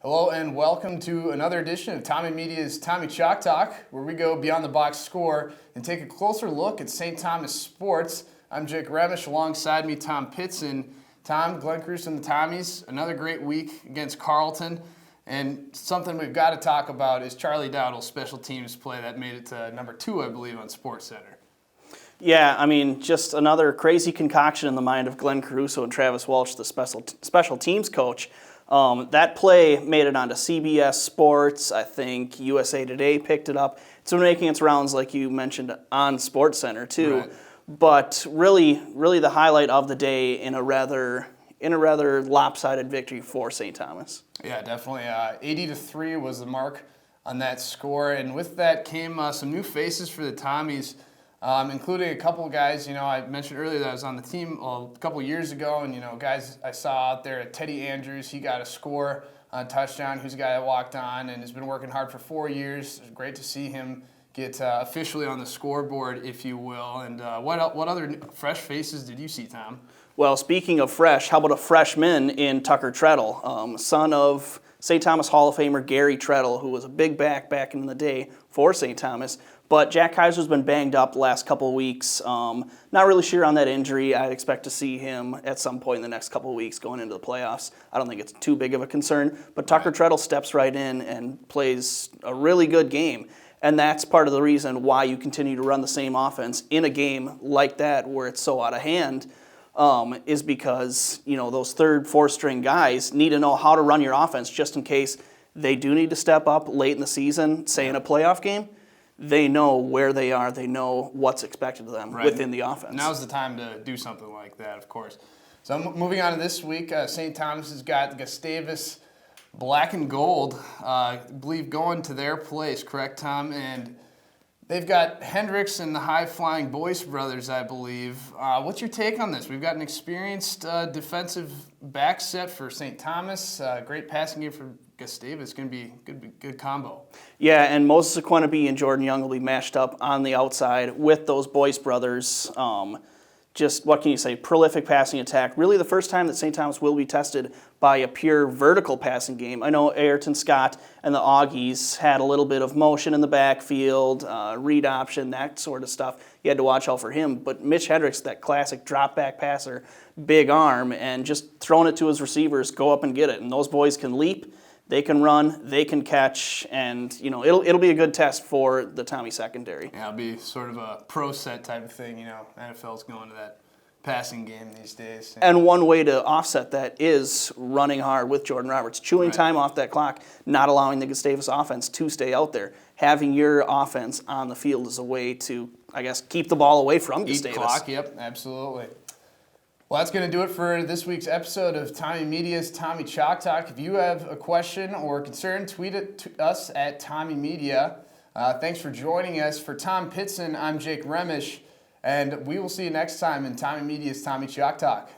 Hello and welcome to another edition of Tommie Media's Tommy Chalk Talk, where we go beyond the box score and take a closer look at St. Thomas sports. I'm Jake Remes, alongside me Tom Pitzen. Tom, Glenn Cruz and the Tommies, another great week against Carleton. And something we've got to talk about is Charlie Dowdle's special teams play that made it to number 2, I believe, on SportsCenter. Yeah, I mean, just another crazy concoction in the mind of Glenn Caruso and Travis Welch, the special teams coach. That play made it onto CBS Sports. I think USA Today picked it up. It's been making its rounds, like you mentioned, on SportsCenter too. Right. But really the highlight of the day in a rather lopsided victory for St. Thomas. Yeah, definitely. 80-3 was the mark on that score, and with that came some new faces for the Tommies. Including a couple of guys, I mentioned earlier that I was on the team a couple of years ago, and, guys I saw out there, Teddy Andrews, he got a score on a touchdown. He's a guy that walked on and has been working hard for 4 years. It's great to see him get officially on the scoreboard, if you will. And what other fresh faces did you see, Tom? Well, speaking of fresh, how about a freshman in Tucker Treadle, son of St. Thomas Hall of Famer Gary Treadle, who was a big back in the day for St. Thomas. But Jack Kaiser's been banged up the last couple of weeks. Not really sure on that injury. I'd expect to see him at some point in the next couple of weeks going into the playoffs. I don't think it's too big of a concern. But Tucker Treadle steps right in and plays a really good game. And that's part of the reason why you continue to run the same offense in a game like that where it's so out of hand, is because those third, fourth string guys need to know how to run your offense just in case they do need to step up late in the season, say in a playoff game. They know where they are. They know what's expected of them within the offense. Now's the time to do something like that, of course. So moving on to this week, St. Thomas has got Gustavus black and gold, I believe, going to their place, correct, Tom? And they've got Hendricks and the high-flying Boyce brothers, I believe. What's your take on this? We've got an experienced defensive back set for St. Thomas, great passing game for Gustavus. It's going to be a good combo. Yeah, and Moses Aquinabe and Jordan Young will be matched up on the outside with those Boyce brothers. Just, what can you say, prolific passing attack. Really the first time that St. Thomas will be tested by a pure vertical passing game. I know Ayrton Scott and the Augies had a little bit of motion in the backfield, read option, that sort of stuff. You had to watch out for him. But Mitch Hendricks, that classic drop-back passer, big arm, and just throwing it to his receivers, go up and get it. And those boys can leap. They can run, they can catch, and it'll be a good test for the Tommy secondary. Yeah, it'll be sort of a pro set type of thing. NFL's going to that passing game these days. And one way to offset that is running hard with Jordan Roberts, chewing time off that clock, not allowing the Gustavus offense to stay out there. Having your offense on the field is a way to, I guess, keep the ball away from Gustavus. Eat clock, yep, absolutely. Well, that's going to do it for this week's episode of Tommie Media's Tommy Chalk Talk. If you have a question or concern, tweet it to us at Tommie Media. Thanks for joining us. For Tom Pitzen, I'm Jake Remes, and we will see you next time in Tommie Media's Tommy Chalk Talk.